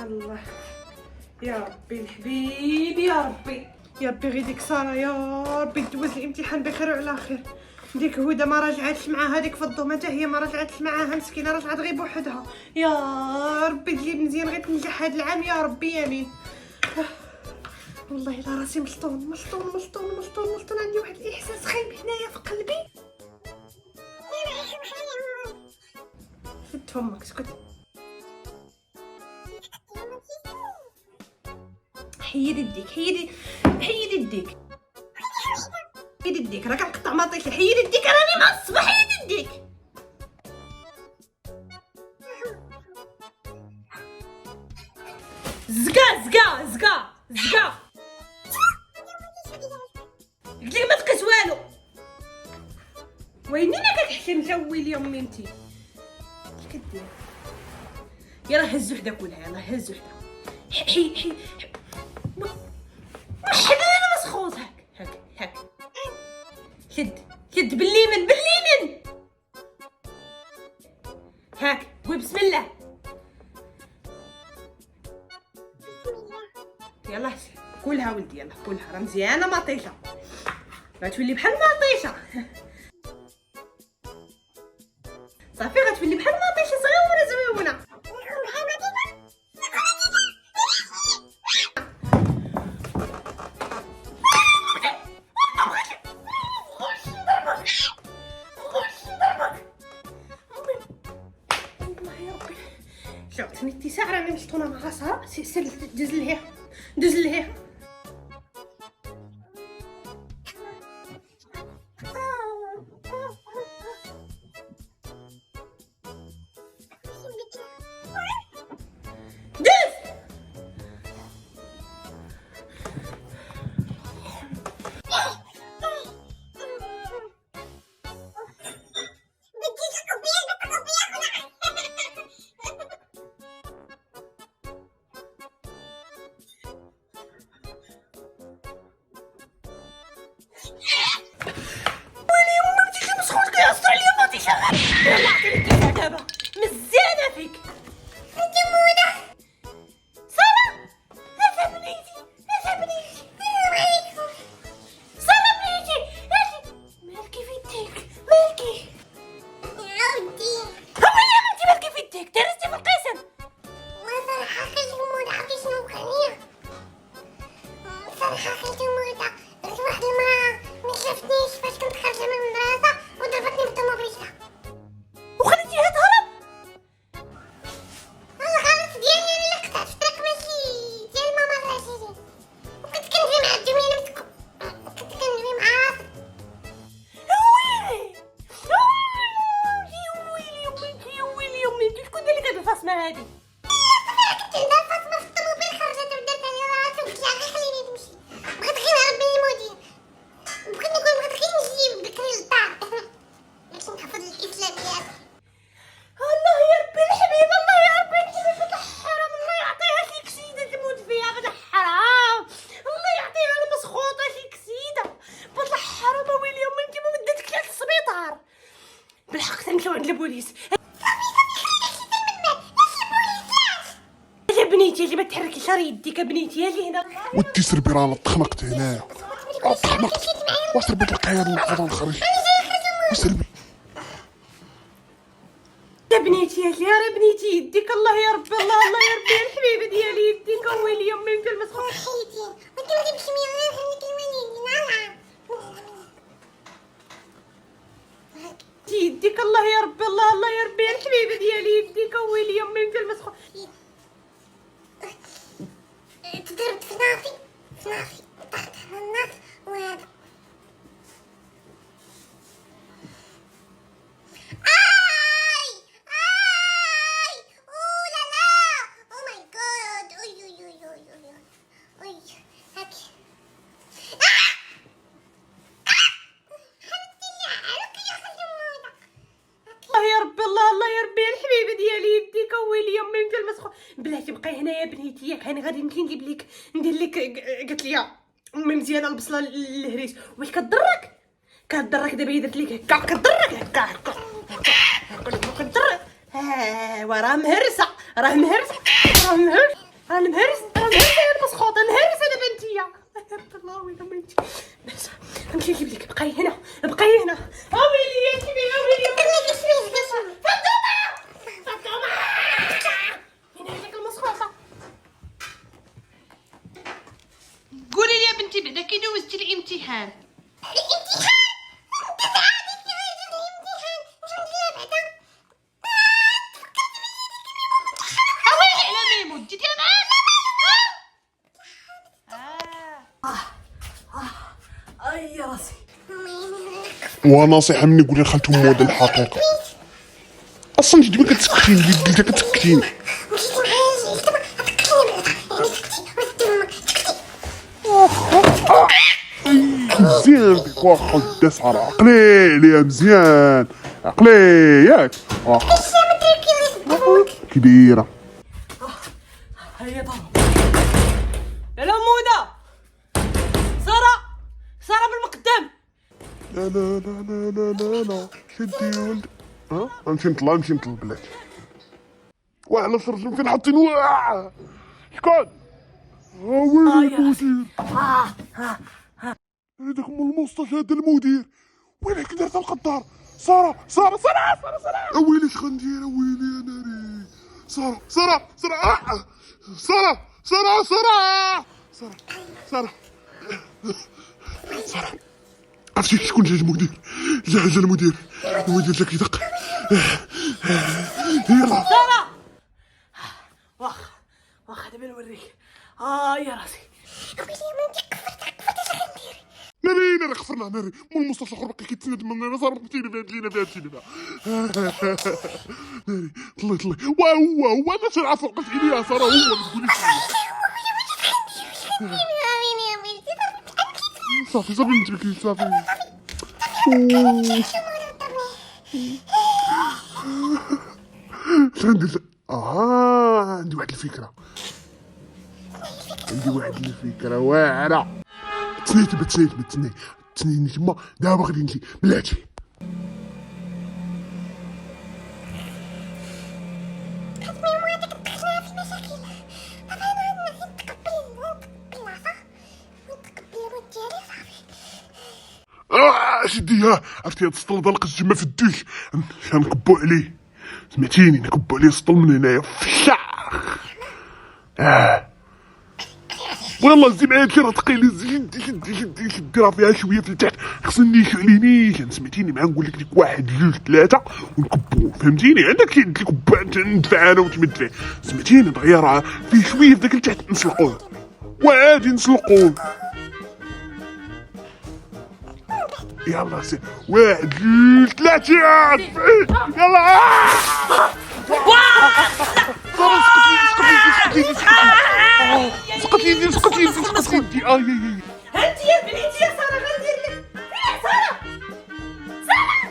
الله يا ربي الحبيب، يا ربي يا ربي غير ديك ساره يا ربي دوز الامتحان بخير وعلى خير. ديك هدى ما راجعاتش معاها، هذيك في الضوء حتى هي ما راجعاتش معاها مسكينه، رجعت غير بوحدها. يا ربي تجيب مزيان غير تنجح هذا العام يا ربي يمين. والله الا راسي ملطون، عندي واحد الاحساس خايب هنايا في قلبي. سد فمك اسكت. حيد يديك، حيد يديك راه كنقطع ماطيشي. حيد يديك راني معصبه. حيد يديك. زقا قلت لك ما تقيس والو. ويني ما كتحشم جوي اليوم انتي اش كدير؟ يلا هز وحده كلها، يلا هز وحده. حي انا مسخوط. هاك شد بالليمن هاك قول بسم الله. يلا كلها ولدي، يلا كلها راه مزيانه مطيشه، غتولي بحال مطيشه. صافي غتولي بحال مطيشه زويونه. شوفتني اتساع راني مشطونه مع راسها. سير دوز لهيه. يلا عطيني الكيسة دابا مزيانة فيك. انت مونة سارة. هذا بنيتي سارة بنيتي. مالكي في يديك مالكي يا ودي. هو يا بنتي مالكي في يديك درستي في القسم. صراحة خيتي مونة عرفتي شنو وقعني؟ صراحة خيتي مونة درت واحد المرأة ما شافتنيش فاش كنت خارجة من المدرسة وضربتني بالطوموبيلة وخليتيها تهرب. الغلط ديالي انا اللي قطعت في الطريق ماشي ديال ماما الرشيدي. وكنت كندوي مع الجميله كنت كندوي مع راسي. ويلي يا امي شكون دار لك هاد الفاصمه هادي؟ كنت عندها الفاصمه في الطوموبيل خرجت ودات عليا راسي وقلت لها غير خليني نمشي. بغيت غير نهرب من المدير. بغيت غير نجي بكري للدار باش نحفظ الاسلاميات. الله يا ربي الحبيب، الله يا ربي الحبيب. هاد الحرام الله يعطيها شي كسيده تموت فيها. هاد الحرام الله يعطيها المسخوطه شي كسيده. هاد الحرام ويلي يا امي انت ما وداتك للسبيطار. بالحق تنمشيو عند البوليس. يا بنيتي اللي ما تحركيش راه يديك بنيتي. اجي هنا ودي سربي راه تخنقت هنايا. تخنقت واش ربيت لك هاد اللحظه نخرج وسربي يا بنيتي. اجي يا بنيتي يديك. الله يا ربي الله يا ربي الحبيبه ديالي يديك. ويلي يا امي انت المسخوط. حيدي وانت ما تمشي معايا خليك الماني نعم يديك. الله يا ربي الله يا ربي الحبيبه ديالي يديك. ويلي يا امي انت المسخوط. تضربت في نافي طحت على الناس وهذا بلاتي بقاي هنا يا بنيتي ياك. هاني غادي نمشي ندير لك قالت لي امي مزيانه البصله الهريس. واش كضرك دابا درت لك هكا كضرك هكا كضرك. ها وراه مهرسه انا مهرس انا مسخوطه نهرس انا بنتيا. الله ويلي بنتي. امشي نجيب لك. بقاي هنا اويلي يا كبير اويلي فاطمه فين هذيك المسخوطه؟ قولي لي يا بنتي بعدا كي دوزتي الامتحان؟ اي راسي. ونصيحة مني قولي لخالتهم مود الحقيقة. اصلا انت ديما كتسكتيني اللي قلتها كتسكتيني. مزيان بك واخا دا سارة عقلي عليها مزيان عقلي ياك كبيرة. هيا طالع يا لمودة. سارة بالمقدم. لا لا لا لا لا لا لا شدي يا ولد. نمشي نطلع البلاد. وعلى رجل فين حاطين شكون؟ ويلي المدير. هذاك مول المستشفى هذا المدير. ويلك درت القدار. سارة ويلي اش غندير ويلي يا ناري. سارة عرفتي شكون جا المدير؟ جا المدير جا كيدق. يلا سارة واخا دابا نوريك. يا راسي. ناري خفرنا ناري مول المستشفى الاخر باقي كيتسند مننا. صار بغيتيني بهاد لينا ناري طلي واو انا تنعرف وقت الياس راه هو اللي تقولي صافي نتبكي صافي. عندي واحد الفكرة واعرة. تسنيني تما دابا غادي نجي بلاتي. شديها عرفتي هاد السطل ضلق الجمة في الدوش نكبو عليه. سمعتيني نكبو عليه السطل من هنايا فشاخ. والله زي معايا كي راه ثقيله. شدي راه فيها شويه في التحت خصني يشعلينيش. سمعتيني معاه نقول لك ديك 1 2 3 ونكبو فهمتيني. عندك نكبو ندفع انا وتمد فيه. سمعتيني دغيا راه فيه شويه في داك التحت نسلقوه وعادي نسلقوه. يلا سير 1 2 3 يلا. سقط يدي انت يا بنيتي يا سارة غندير لك. فين سارة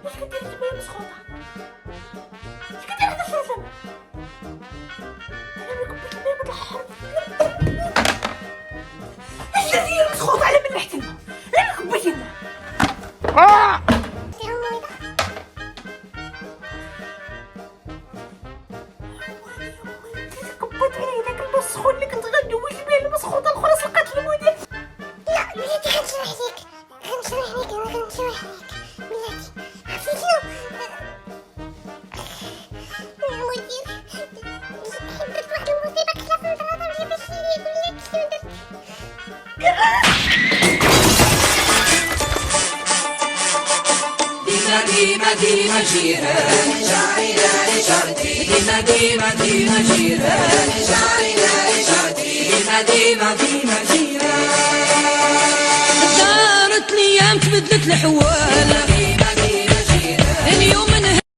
واش كديري تما مسخوطة؟ اش كديري هذا الشوشم؟ انا كبيت الماء بالحر. اش ديري مسخوطة على من ريحة الماء؟ انا كبيت الماء. كبيت عليه داك الماء السخون اللي كنت غندوز بيه المسخوطة الاخرى سقات المدير. لا بلاتي غنشرح لك بلاتي. عرفتي شنو المدير حبت واحد المصيبة كلا في البلاصة وجا باش يقول لك شنو درت. ديما جيران شعرنا لشرطي. ديما جيران شعرنا لشرطي. ديما جيران. دارت الايام تبدلت الحوال.